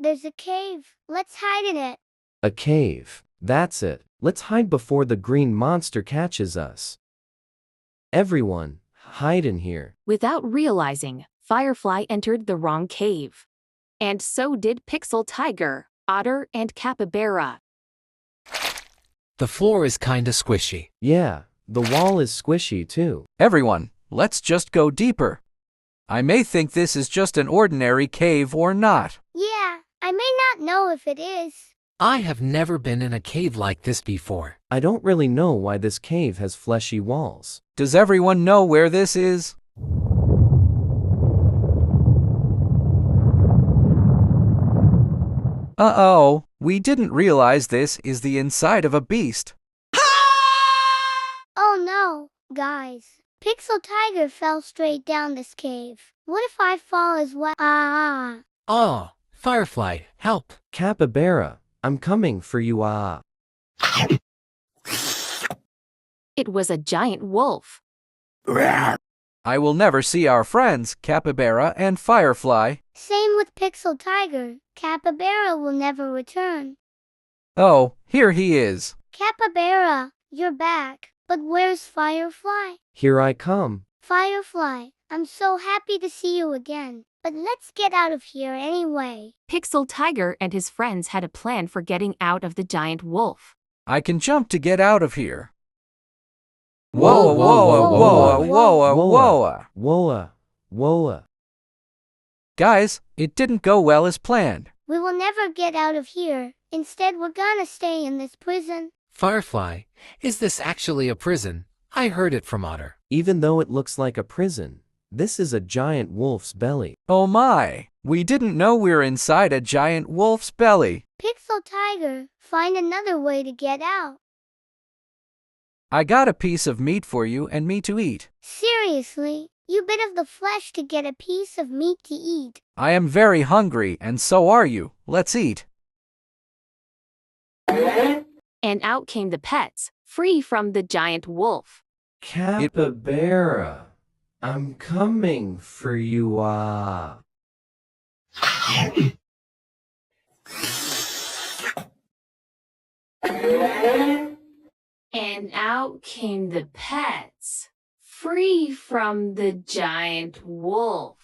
there's a cave. Let's hide in it. A cave. That's it. Let's hide before the green monster catches us. Everyone, hide in here. Without realizing, Firefly entered the wrong cave. And so did Pixel Tiger, Otter, and Capybara. The floor is kinda squishy. Yeah, the wall is squishy too. Everyone, let's just go deeper. I may think this is just an ordinary cave or not. Yeah, I may not know if it is. I have never been in a cave like this before. I don't really know why this cave has fleshy walls. Does everyone know where this is? Uh-oh, we didn't realize this is the inside of a beast. Oh no, guys. Pixel Tiger fell straight down this cave. What if I fall as well? Oh, Firefly, help. Capybara, I'm coming for you. It was a giant wolf. I will never see our friends, Capybara and Firefly. Same with Pixel Tiger. Capybara will never return. Oh, here he is. Capybara, you're back. But where's Firefly? Here I come. Firefly, I'm so happy to see you again. But let's get out of here anyway. Pixel Tiger and his friends had a plan for getting out of the giant wolf. I can jump to get out of here. Whoa, whoa, whoa, whoa, whoa. Whoa, whoa. Guys, it didn't go well as planned. We will never get out of here. Instead, we're gonna stay in this prison. Firefly, is this actually a prison? I heard it from Otter. Even though it looks like a prison, this is a giant wolf's belly. Oh my, we didn't know we're inside a giant wolf's belly. Pixel Tiger, find another way to get out. I got a piece of meat for you and me to eat. Seriously, you bit of the flesh to get a piece of meat to eat. I am very hungry and so are you. Let's eat. And out came the pets, free from the giant wolf. Capybara, I'm coming for you. And out came the pets, free from the giant wolf.